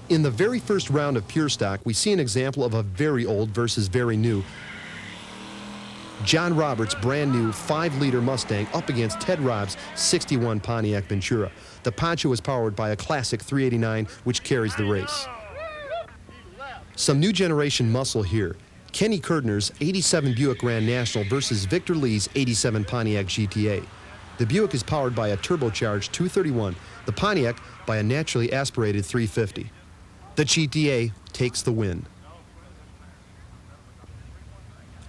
In the very first round of Pure Stock, we see an example of a very old versus very new. John Roberts' brand new 5-liter Mustang up against Ted Robb's 61 Pontiac Ventura. The Poncho is powered by a classic 389, which carries the race. Some new generation muscle here. Kenny Kurdner's 87 Buick Grand National versus Victor Lee's 87 Pontiac GTA. The Buick is powered by a turbocharged 231, the Pontiac by a naturally aspirated 350. The GTA takes the win.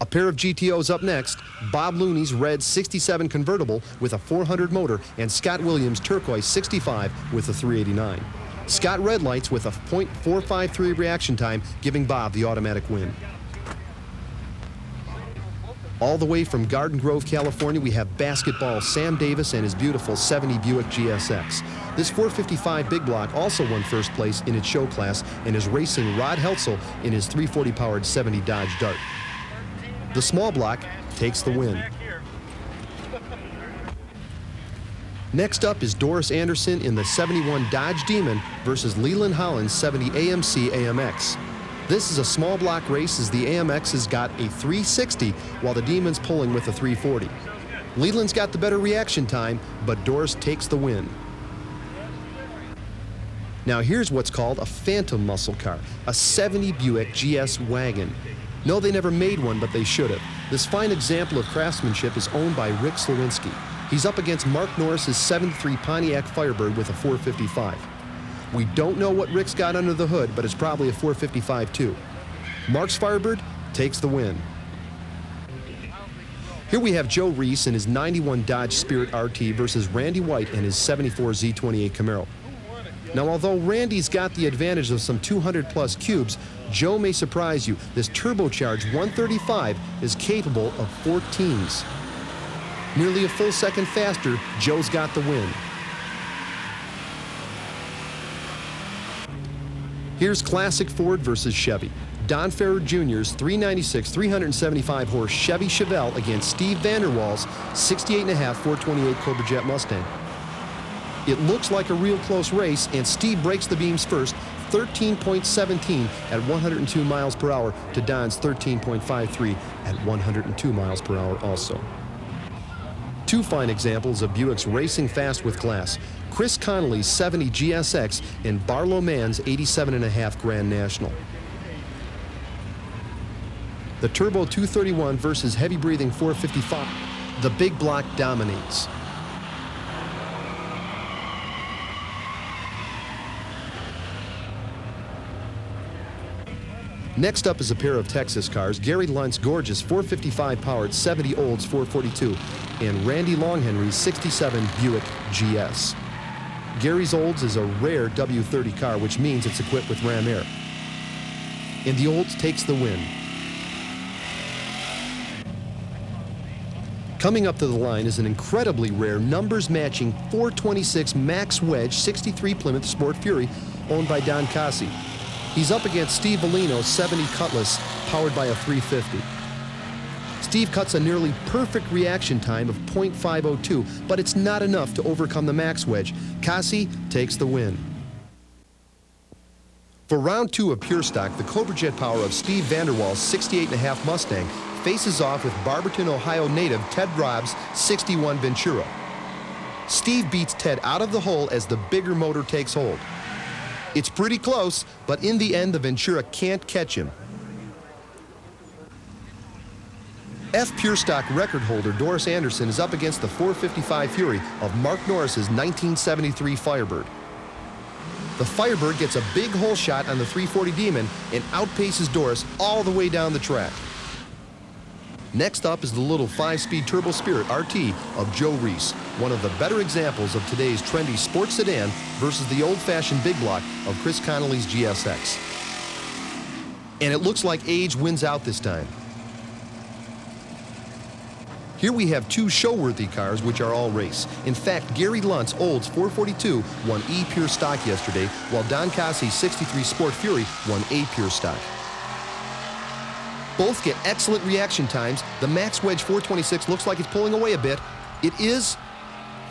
A pair of GTOs up next, Bob Looney's red 67 convertible with a 400 motor and Scott Williams' turquoise 65 with a 389. Scott red lights with a .453 reaction time, giving Bob the automatic win. All the way from Garden Grove, California, we have basketball Sam Davis and his beautiful 70 Buick GSX. This 455 big block also won first place in its show class and is racing Rod Heltzel in his 340-powered 70 Dodge Dart. The small block takes the win. Next up is Doris Anderson in the 71 Dodge Demon versus Leland Holland's 70 AMC AMX. This is a small block race as the AMX has got a 360 while the Demon's pulling with a 340. Leland's got the better reaction time, but Doris takes the win. Now here's what's called a phantom muscle car, a 70 Buick GS wagon. No, they never made one, but they should have. This fine example of craftsmanship is owned by Rick Slowinski. He's up against Mark Norris's 73 Pontiac Firebird with a 455. We don't know what Rick's got under the hood, but it's probably a 455 too. Mark's Firebird takes the win. Here we have Joe Reese in his 91 Dodge Spirit RT versus Randy White and his 74 Z28 Camaro. Now, although Randy's got the advantage of some 200-plus cubes, Joe may surprise you. This turbocharged 135 is capable of 14s. Nearly a full second faster, Joe's got the win. Here's classic Ford versus Chevy. Don Farrer Jr.'s 396 375-horse Chevy Chevelle against Steve Vanderwall's 68.5 428 Cobra Jet Mustang. It looks like a real close race, and Steve breaks the beams first, 13.17 at 102 miles per hour to Don's 13.53 at 102 miles per hour also. Two fine examples of Buick's racing fast with class. Chris Connolly's 70 GSX and Barlow Mann's 87.5 Grand National. The Turbo 231 versus heavy-breathing 455. The big block dominates. Next up is a pair of Texas cars, Gary Lunt's gorgeous 455-powered 70 Olds 442 and Randy Longhenry's 67 Buick GS. Gary's Olds is a rare W30 car, which means it's equipped with Ram Air. And the Olds takes the win. Coming up to the line is an incredibly rare numbers-matching 426 Max Wedge 63 Plymouth Sport Fury owned by Don Cassi. He's up against Steve Bellino's 70 Cutlass, powered by a 350. Steve cuts a nearly perfect reaction time of .502, but it's not enough to overcome the Max Wedge. Cassi takes the win. For round two of Pure Stock, the Cobra Jet power of Steve Vanderwall's 68.5 Mustang faces off with Barberton, Ohio native Ted Robb's 61 Ventura. Steve beats Ted out of the hole as the bigger motor takes hold. It's pretty close, but in the end, the Ventura can't catch him. F Pure Stock record holder Doris Anderson is up against the 455 Fury of Mark Norris's 1973 Firebird. The Firebird gets a big hole shot on the 340 Demon and outpaces Doris all the way down the track. Next up is the little 5-speed Turbo Spirit RT of Joe Reese, one of the better examples of today's trendy sports sedan versus the old-fashioned big block of Chris Connolly's GSX. And it looks like age wins out this time. Here we have two show-worthy cars which are all race. In fact, Gary Lunt's Olds 442 won E Pure Stock yesterday, while Don Cassi's 63 Sport Fury won A Pure Stock. Both get excellent reaction times. The Max Wedge 426 looks like it's pulling away a bit. It is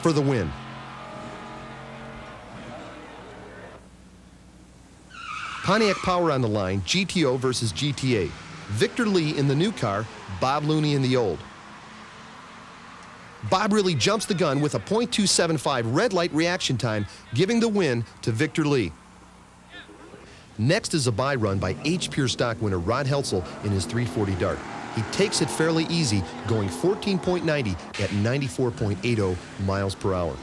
for the win. Pontiac Power on the line, GTO versus GTA. Victor Lee in the new car, Bob Looney in the old. Bob really jumps the gun with a .275 red light reaction time, giving the win to Victor Lee. Next is a bye run by H Pure Stock winner Rod Heltzel in his 340 Dart. He takes it fairly easy, going 14.90 at 94.80 miles per hour.